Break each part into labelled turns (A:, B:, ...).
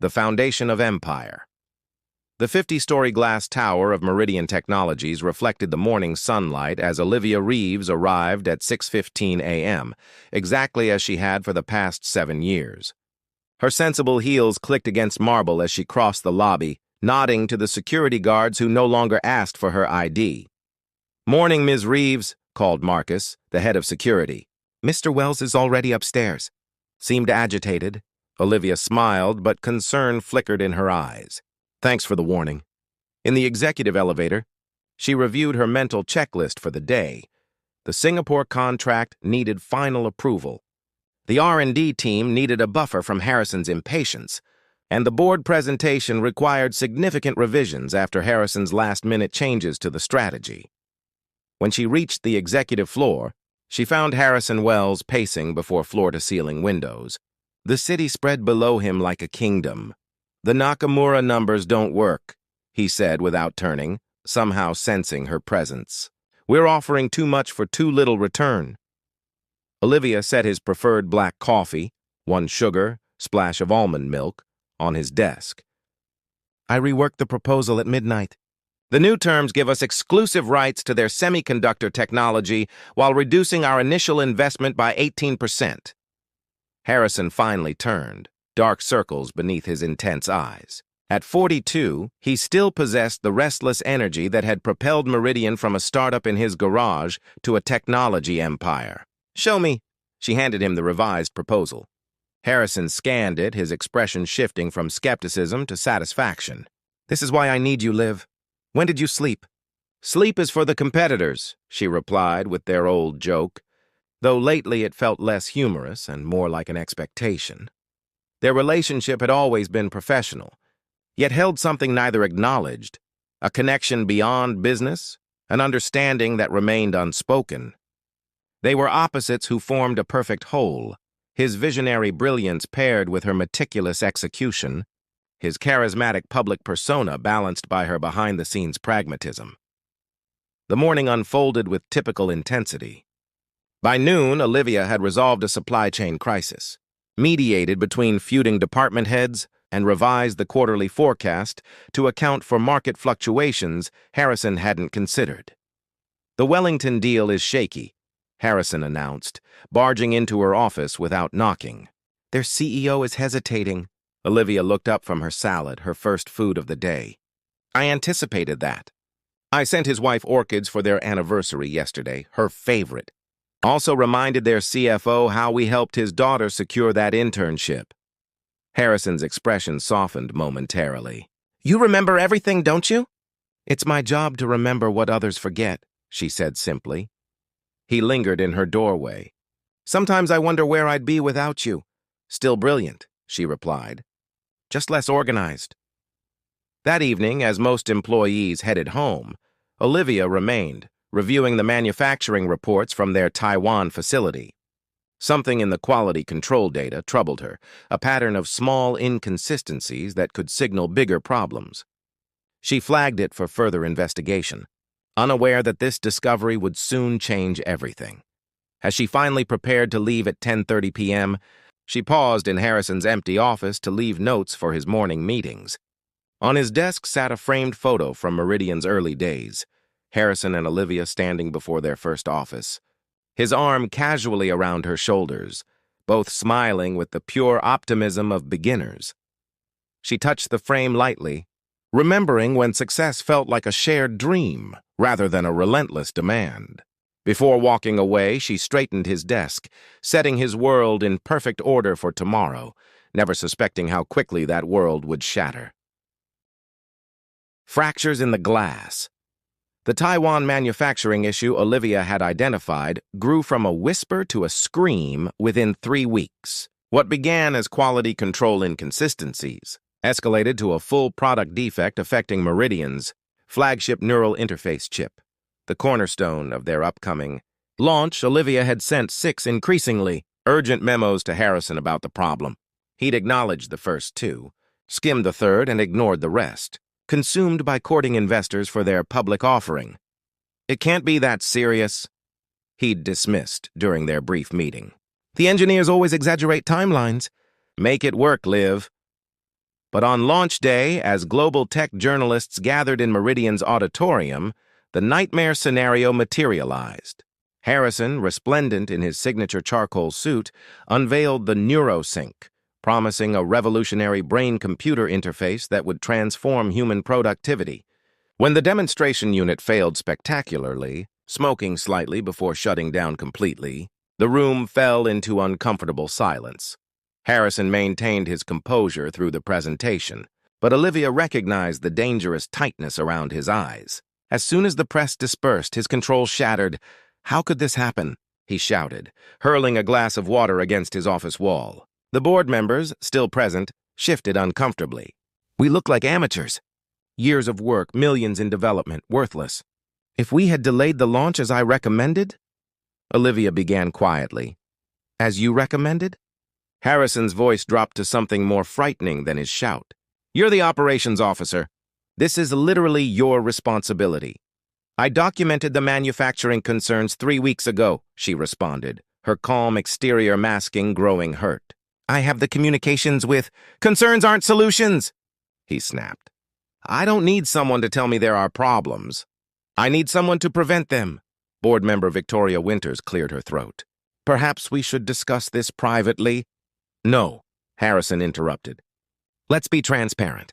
A: the foundation of empire. The 50-story glass tower of Meridian Technologies reflected the morning sunlight as Olivia Reeves arrived at 6:15 a.m., exactly as she had for the past 7 years. Her sensible heels clicked against marble as she crossed the lobby, nodding to the security guards who no longer asked for her ID. "Morning, Ms. Reeves," called Marcus, the head of security. "Mr. Wells is already upstairs." Seemed agitated. Olivia smiled, but concern flickered in her eyes. "Thanks for the warning." In the executive elevator, she reviewed her mental checklist for the day. The Singapore contract needed final approval. The R&D team needed a buffer from Harrison's impatience, and the board presentation required significant revisions after Harrison's last-minute changes to the strategy. When she reached the executive floor, she found Harrison Wells pacing before floor-to-ceiling windows. The city spread below him like a kingdom. "The Nakamura numbers don't work," he said without turning, somehow sensing her presence. "We're offering too much for too little return." Olivia set his preferred black coffee, 1 sugar, splash of almond milk, on his desk. "I reworked the proposal at midnight. The new terms give us exclusive rights to their semiconductor technology while reducing our initial investment by 18%. Harrison finally turned, dark circles beneath his intense eyes. At 42, he still possessed the restless energy that had propelled Meridian from a startup in his garage to a technology empire. "Show me." She handed him the revised proposal. Harrison scanned it, his expression shifting from skepticism to satisfaction. "This is why I need you, Liv. When did you sleep?" "Sleep is for the competitors," she replied with their old joke, though lately it felt less humorous and more like an expectation. Their relationship had always been professional, yet held something neither acknowledged, a connection beyond business, an understanding that remained unspoken. They were opposites who formed a perfect whole, his visionary brilliance paired with her meticulous execution, his charismatic public persona balanced by her behind-the-scenes pragmatism. The morning unfolded with typical intensity. By noon, Olivia had resolved a supply chain crisis, mediated between feuding department heads, and revised the quarterly forecast to account for market fluctuations Harrison hadn't considered. "The Wellington deal is shaky," Harrison announced, barging into her office without knocking. "Their CEO is hesitating." Olivia looked up from her salad, her first food of the day. "I anticipated that. I sent his wife orchids for their anniversary yesterday, her favorite. Also reminded their CFO how we helped his daughter secure that internship." Harrison's expression softened momentarily. "You remember everything, don't you?" "It's my job to remember what others forget," she said simply. He lingered in her doorway. "Sometimes I wonder where I'd be without you." "Still brilliant," she replied. "Just less organized." That evening, as most employees headed home, Olivia remained, reviewing the manufacturing reports from their Taiwan facility. Something in the quality control data troubled her, a pattern of small inconsistencies that could signal bigger problems. She flagged it for further investigation, unaware that this discovery would soon change everything. As she finally prepared to leave at 10:30 p.m., she paused in Harrison's empty office to leave notes for his morning meetings. On his desk sat a framed photo from Meridian's early days, Harrison and Olivia standing before their first office, his arm casually around her shoulders, both smiling with the pure optimism of beginners. She touched the frame lightly, remembering when success felt like a shared dream rather than a relentless demand. Before walking away, she straightened his desk, setting his world in perfect order for tomorrow, never suspecting how quickly that world would shatter. Fractures in the glass. The Taiwan manufacturing issue Olivia had identified grew from a whisper to a scream within 3 weeks. What began as quality control inconsistencies escalated to a full product defect affecting Meridian's flagship neural interface chip, the cornerstone of their upcoming launch. Olivia had sent 6 increasingly urgent memos to Harrison about the problem. He'd acknowledged the first 2, skimmed the third, and ignored the rest, consumed by courting investors for their public offering. "It can't be that serious," he'd dismissed during their brief meeting. "The engineers always exaggerate timelines." "Make it work, Liv." But on launch day, as global tech journalists gathered in Meridian's auditorium, the nightmare scenario materialized. Harrison, resplendent in his signature charcoal suit, unveiled the NeuroSync, promising a revolutionary brain-computer interface that would transform human productivity. When the demonstration unit failed spectacularly, smoking slightly before shutting down completely, the room fell into uncomfortable silence. Harrison maintained his composure through the presentation, but Olivia recognized the dangerous tightness around his eyes. As soon as the press dispersed, his control shattered. "How could this happen?" he shouted, hurling a glass of water against his office wall. The board members, still present, shifted uncomfortably. "We look like amateurs. Years of work, millions in development, worthless. If we had delayed the launch as I recommended?" Olivia began quietly. "As you recommended?" Harrison's voice dropped to something more frightening than his shout. "You're the operations officer. This is literally your responsibility." "I documented the manufacturing concerns 3 weeks ago," she responded, her calm exterior masking growing hurt. "I have the communications with—" "Concerns aren't solutions," he snapped. "I don't need someone to tell me there are problems. I need someone to prevent them." Board member Victoria Winters cleared her throat. "Perhaps we should discuss this privately." "No," Harrison interrupted. "Let's be transparent.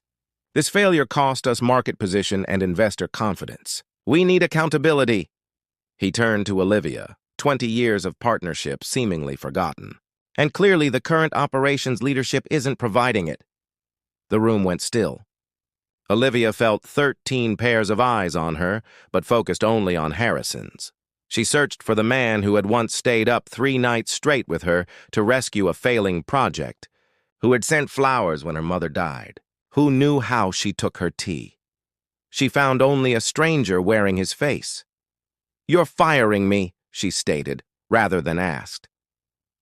A: This failure cost us market position and investor confidence. We need accountability." He turned to Olivia, 20 years of partnership seemingly forgotten. "And clearly the current operations leadership isn't providing it." The room went still. Olivia felt 13 pairs of eyes on her, but focused only on Harrison's. She searched for the man who had once stayed up 3 nights straight with her to rescue a failing project, who had sent flowers when her mother died, who knew how she took her tea. She found only a stranger wearing his face. "You're firing me," she stated, rather than asked.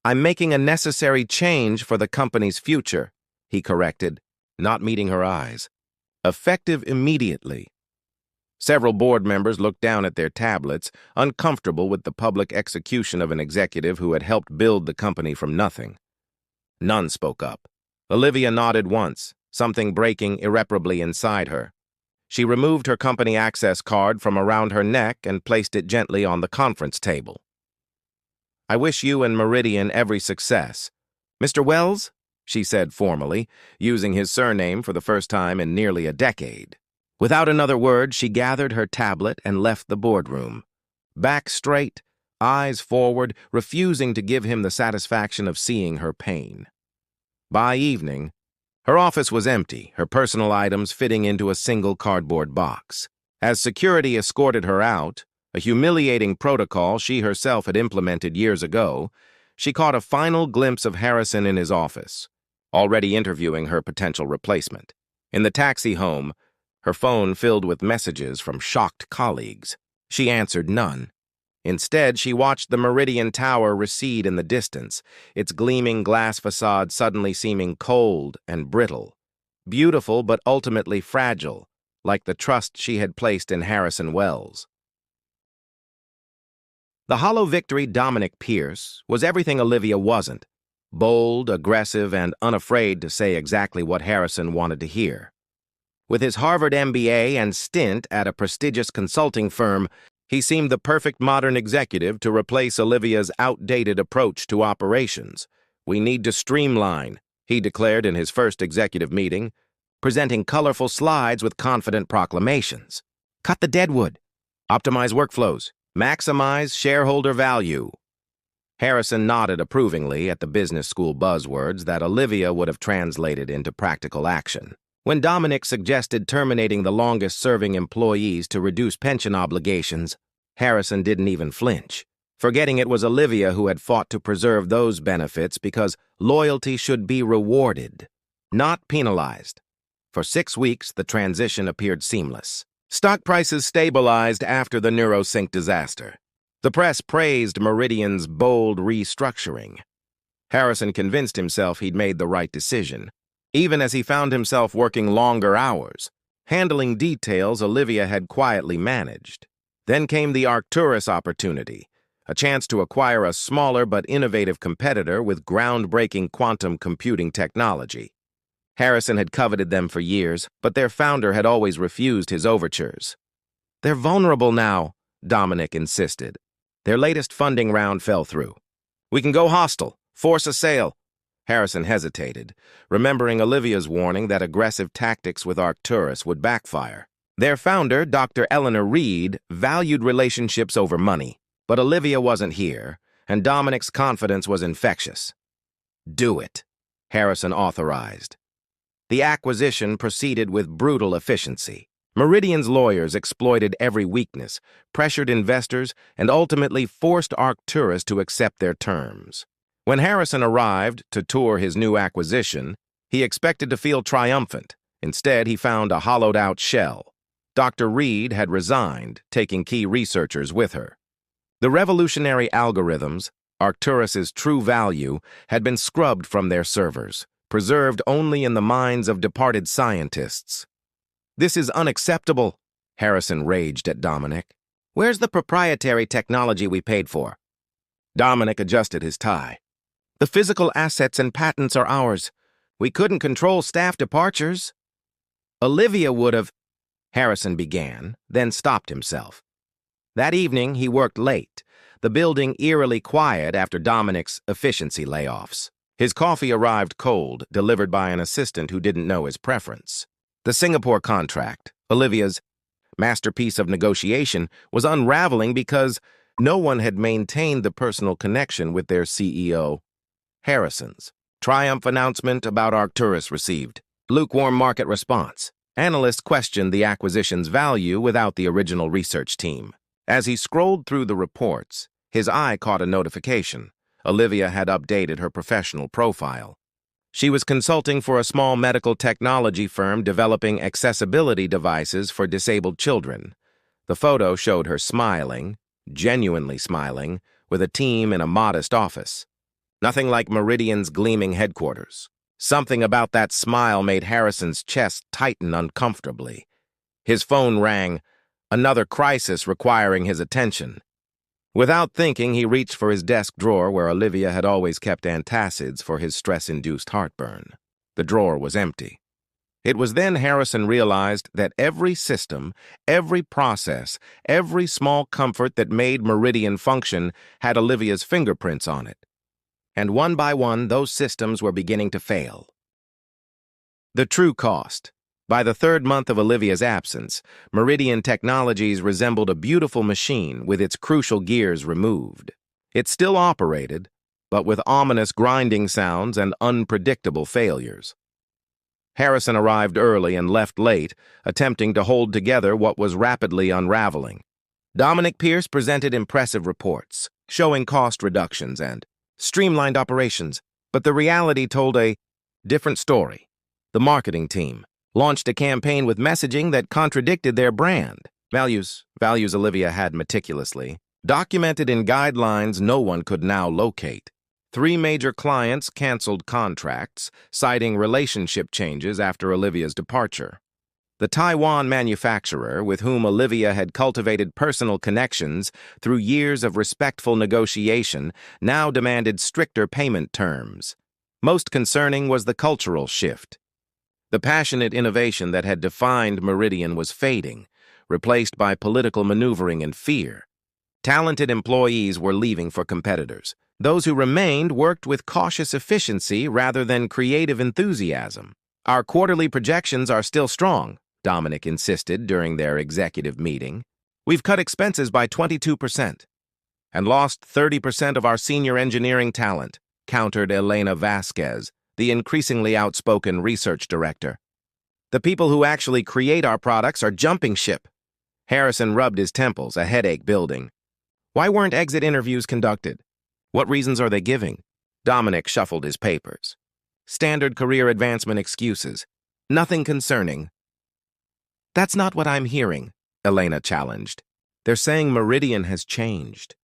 A: "I'm making a necessary change for the company's future," he corrected, not meeting her eyes. "Effective immediately." Several board members looked down at their tablets, uncomfortable with the public execution of an executive who had helped build the company from nothing. None spoke up. Olivia nodded once, something breaking irreparably inside her. She removed her company access card from around her neck and placed it gently on the conference table. "I wish you and Meridian every success. Mr. Wells?" she said formally, using his surname for the first time in nearly a decade. Without another word, she gathered her tablet and left the boardroom. Back straight, eyes forward, refusing to give him the satisfaction of seeing her pain. By evening, her office was empty, her personal items fitting into a single cardboard box. As security escorted her out, a humiliating protocol she herself had implemented years ago, she caught a final glimpse of Harrison in his office, already interviewing her potential replacement. In the taxi home, her phone filled with messages from shocked colleagues. She answered none. Instead, she watched the Meridian Tower recede in the distance, its gleaming glass facade suddenly seeming cold and brittle. Beautiful but ultimately fragile, like the trust she had placed in Harrison Wells. The hollow victory Dominic Pierce was everything Olivia wasn't. Bold, aggressive, and unafraid to say exactly what Harrison wanted to hear. With his Harvard MBA and stint at a prestigious consulting firm, he seemed the perfect modern executive to replace Olivia's outdated approach to operations. "We need to streamline," he declared in his first executive meeting, presenting colorful slides with confident proclamations. "Cut the deadwood. Optimize workflows. Maximize shareholder value." Harrison nodded approvingly at the business school buzzwords that Olivia would have translated into practical action. When Dominic suggested terminating the longest-serving employees to reduce pension obligations, Harrison didn't even flinch, forgetting it was Olivia who had fought to preserve those benefits because loyalty should be rewarded, not penalized. For 6 weeks, the transition appeared seamless. Stock prices stabilized after the NeuroSync disaster. The press praised Meridian's bold restructuring. Harrison convinced himself he'd made the right decision, even as he found himself working longer hours, handling details Olivia had quietly managed. Then came the Arcturus opportunity, a chance to acquire a smaller but innovative competitor with groundbreaking quantum computing technology. Harrison had coveted them for years, but their founder had always refused his overtures. "They're vulnerable now," Dominic insisted. Their latest funding round fell through. "We can go hostile, force a sale." Harrison hesitated, remembering Olivia's warning that aggressive tactics with Arcturus would backfire. Their founder, Dr. Eleanor Reed, valued relationships over money, but Olivia wasn't here, and Dominic's confidence was infectious. "Do it," Harrison authorized. The acquisition proceeded with brutal efficiency. Meridian's lawyers exploited every weakness, pressured investors, and ultimately forced Arcturus to accept their terms. When Harrison arrived to tour his new acquisition, he expected to feel triumphant. Instead, he found a hollowed-out shell. Dr. Reed had resigned, taking key researchers with her. The revolutionary algorithms, Arcturus's true value, had been scrubbed from their servers, preserved only in the minds of departed scientists. "This is unacceptable," Harrison raged at Dominic. "Where's the proprietary technology we paid for?" Dominic adjusted his tie. "The physical assets and patents are ours. We couldn't control staff departures." "Olivia would have," Harrison began, then stopped himself. That evening, he worked late, the building eerily quiet after Dominic's efficiency layoffs. His coffee arrived cold, delivered by an assistant who didn't know his preference. The Singapore contract, Olivia's masterpiece of negotiation, was unraveling because no one had maintained the personal connection with their CEO. Harrison's triumph announcement about Arcturus received lukewarm market response. Analysts questioned the acquisition's value without the original research team. As he scrolled through the reports, his eye caught a notification. Olivia had updated her professional profile. She was consulting for a small medical technology firm developing accessibility devices for disabled children. The photo showed her smiling, genuinely smiling, with a team in a modest office. Nothing like Meridian's gleaming headquarters. Something about that smile made Harrison's chest tighten uncomfortably. His phone rang, another crisis requiring his attention. Without thinking, he reached for his desk drawer where Olivia had always kept antacids for his stress-induced heartburn. The drawer was empty. It was then Harrison realized that every system, every process, every small comfort that made Meridian function had Olivia's fingerprints on it. And one by one, those systems were beginning to fail. The true cost. By the third month of Olivia's absence, Meridian Technologies resembled a beautiful machine with its crucial gears removed. It still operated, but with ominous grinding sounds and unpredictable failures. Harrison arrived early and left late, attempting to hold together what was rapidly unraveling. Dominic Pierce presented impressive reports, showing cost reductions and streamlined operations, but the reality told a different story. The marketing team launched a campaign with messaging that contradicted their brand. Values Olivia had meticulously, documented in guidelines no one could now locate. 3 major clients canceled contracts, citing relationship changes after Olivia's departure. The Taiwan manufacturer, with whom Olivia had cultivated personal connections through years of respectful negotiation, now demanded stricter payment terms. Most concerning was the cultural shift. The passionate innovation that had defined Meridian was fading, replaced by political maneuvering and fear. Talented employees were leaving for competitors. Those who remained worked with cautious efficiency rather than creative enthusiasm. "Our quarterly projections are still strong," Dominic insisted during their executive meeting. "We've cut expenses by 22% and lost 30% of our senior engineering talent," countered Elena Vasquez, the increasingly outspoken research director. "The people who actually create our products are jumping ship." Harrison rubbed his temples, a headache building. Why weren't exit interviews conducted? What reasons are they giving? Dominic shuffled his papers. Standard career advancement excuses. Nothing concerning. "That's not what I'm hearing," Elena challenged. "They're saying Meridian has changed,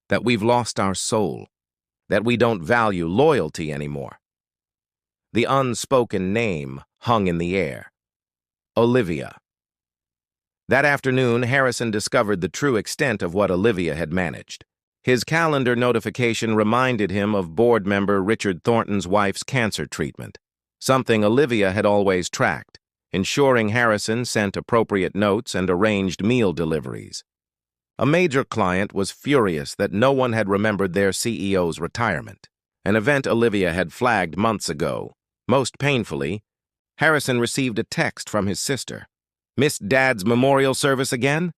A: that we've lost our soul, that we don't value loyalty anymore." The unspoken name hung in the air. Olivia. That afternoon, Harrison discovered the true extent of what Olivia had managed. His calendar notification reminded him of board member Richard Thornton's wife's cancer treatment. something Olivia had always tracked, ensuring Harrison sent appropriate notes and arranged meal deliveries. A major client was furious that no one had remembered their CEO's retirement, an event Olivia had flagged months ago. Most painfully, Harrison received a text from his sister. "Missed Dad's memorial service again?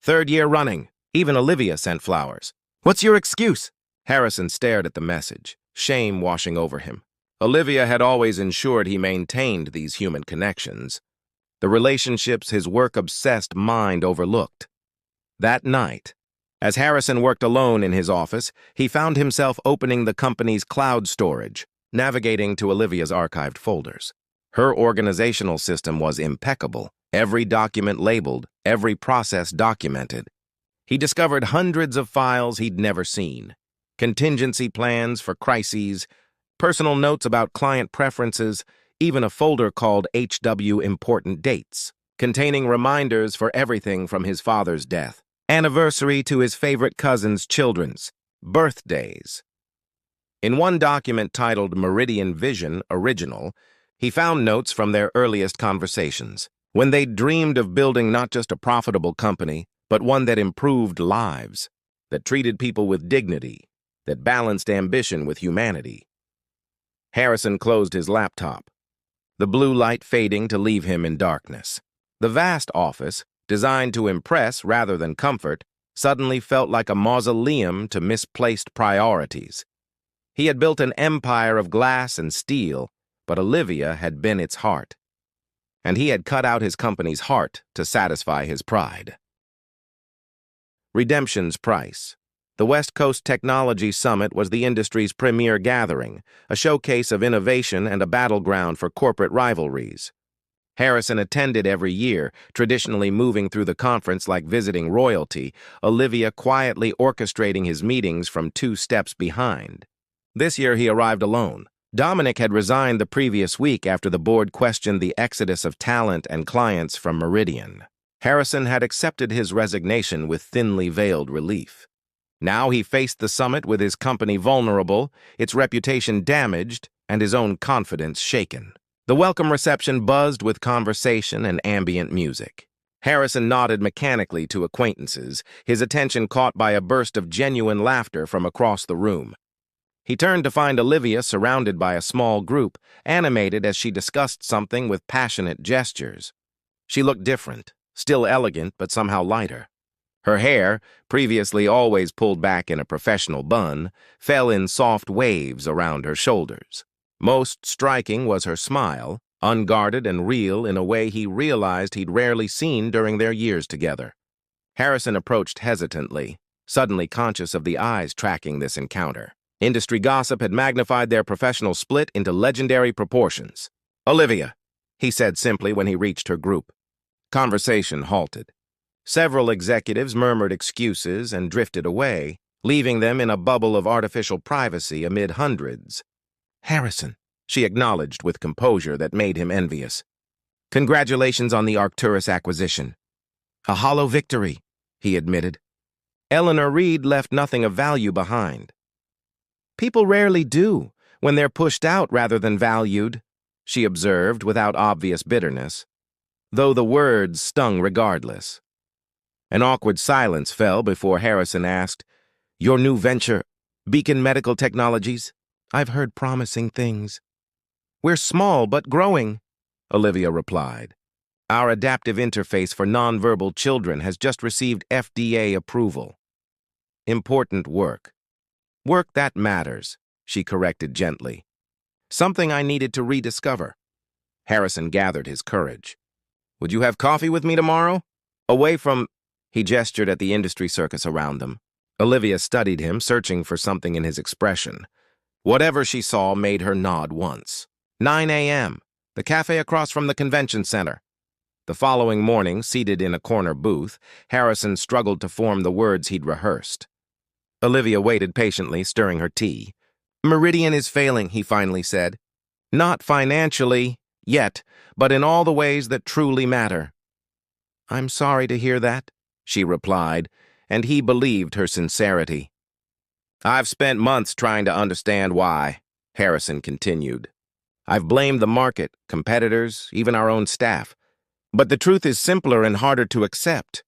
A: 3rd year running. Even Olivia sent flowers. What's your excuse?" Harrison stared at the message, shame washing over him. Olivia had always ensured he maintained these human connections, the relationships his work-obsessed mind overlooked. That night, as Harrison worked alone in his office, he found himself opening the company's cloud storage, navigating to Olivia's archived folders. Her organizational system was impeccable, every document labeled, every process documented. He discovered hundreds of files he'd never seen, contingency plans for crises, personal notes about client preferences, even a folder called HW Important Dates, containing reminders for everything from his father's death, anniversary to his favorite cousin's children's, birthdays. In one document titled Meridian Vision Original, he found notes from their earliest conversations, when they dreamed of building not just a profitable company, but one that improved lives, that treated people with dignity, that balanced ambition with humanity. Harrison closed his laptop, the blue light fading to leave him in darkness. The vast office, designed to impress rather than comfort, suddenly felt like a mausoleum to misplaced priorities. He had built an empire of glass and steel, but Olivia had been its heart. And he had cut out his company's heart to satisfy his pride. Redemption's price. The West Coast Technology Summit was the industry's premier gathering, a showcase of innovation and a battleground for corporate rivalries. Harrison attended every year, traditionally moving through the conference like visiting royalty, Olivia quietly orchestrating his meetings from 2 steps behind. This year he arrived alone. Dominic had resigned the previous week after the board questioned the exodus of talent and clients from Meridian. Harrison had accepted his resignation with thinly veiled relief. Now he faced the summit with his company vulnerable, its reputation damaged, and his own confidence shaken. The welcome reception buzzed with conversation and ambient music. Harrison nodded mechanically to acquaintances, his attention caught by a burst of genuine laughter from across the room. He turned to find Olivia surrounded by a small group, animated as she discussed something with passionate gestures. She looked different, still elegant but somehow lighter. Her hair, previously always pulled back in a professional bun, fell in soft waves around her shoulders. Most striking was her smile, unguarded and real in a way he realized he'd rarely seen during their years together. Harrison approached hesitantly, suddenly conscious of the eyes tracking this encounter. Industry gossip had magnified their professional split into legendary proportions. "Olivia," he said simply when he reached her group. Conversation halted. Several executives murmured excuses and drifted away, leaving them in a bubble of artificial privacy amid hundreds. "Harrison," she acknowledged with composure that made him envious. "Congratulations on the Arcturus acquisition." "A hollow victory," he admitted. "Eleanor Reed left nothing of value behind." "People rarely do, when they're pushed out rather than valued," she observed without obvious bitterness, though the words stung regardless. An awkward silence fell before Harrison asked, "Your new venture, Beacon Medical Technologies? I've heard promising things." "We're small but growing," Olivia replied. "Our adaptive interface for nonverbal children has just received FDA approval." "Important work. Work that matters," she corrected gently. "Something I needed to rediscover." Harrison gathered his courage. "Would you have coffee with me tomorrow? Away from—" He gestured at the industry circus around them. Olivia studied him, searching for something in his expression. Whatever she saw made her nod once. 9 a.m., the cafe across from the convention center. The following morning, seated in a corner booth, Harrison struggled to form the words he'd rehearsed. Olivia waited patiently, stirring her tea. "Meridian is failing," he finally said. "Not financially, yet, but in all the ways that truly matter." "I'm sorry to hear that," she replied, and he believed her sincerity. "I've spent months trying to understand why," Harrison continued. I've blamed the market, competitors, even our own staff. But the truth is simpler and harder to accept.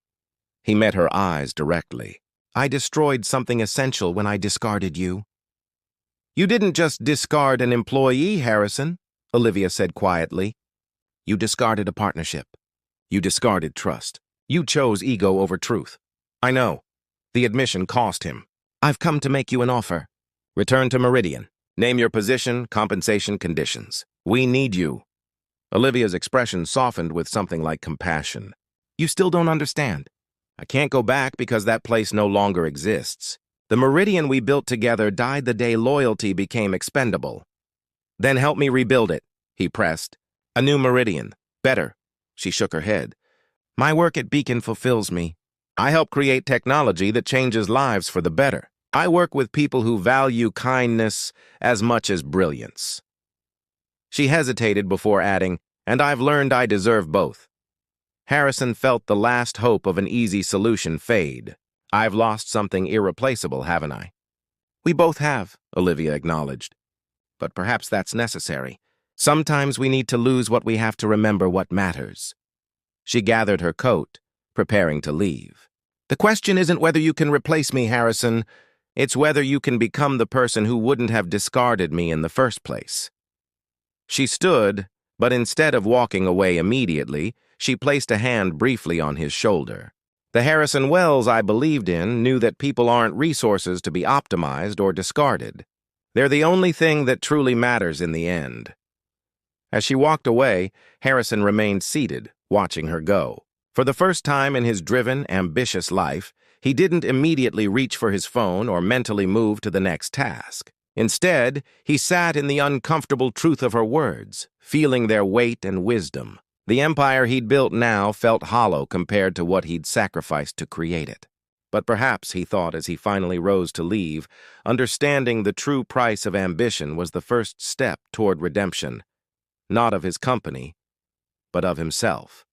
A: He met her eyes directly. I destroyed something essential when I discarded you. You didn't just discard an employee, Harrison, Olivia said quietly. You discarded a partnership. You discarded trust. You chose ego over truth. I know. The admission cost him. I've come to make you an offer. Return to Meridian. Name your position, compensation, conditions. We need you. Olivia's expression softened with something like compassion. You still don't understand. I can't go back because that place no longer exists. The Meridian we built together died the day loyalty became expendable. Then help me rebuild it, he pressed. A new Meridian. Better. She shook her head. My work at Beacon fulfills me. I help create technology that changes lives for the better. I work with people who value kindness as much as brilliance. She hesitated before adding, and I've learned I deserve both. Harrison felt the last hope of an easy solution fade. I've lost something irreplaceable, haven't I? We both have, Olivia acknowledged. But perhaps that's necessary. Sometimes we need to lose what we have to remember what matters. She gathered her coat, preparing to leave. The question isn't whether you can replace me, Harrison. It's whether you can become the person who wouldn't have discarded me in the first place. She stood, but instead of walking away immediately, she placed a hand briefly on his shoulder. The Harrison Wells I believed in knew that people aren't resources to be optimized or discarded. They're the only thing that truly matters in the end. As she walked away, Harrison remained seated, watching her go. For the first time in his driven, ambitious life, he didn't immediately reach for his phone or mentally move to the next task. Instead, he sat in the uncomfortable truth of her words, feeling their weight and wisdom. The empire he'd built now felt hollow compared to what he'd sacrificed to create it. But perhaps, he thought as he finally rose to leave, understanding the true price of ambition was the first step toward redemption, not of his company, but of himself.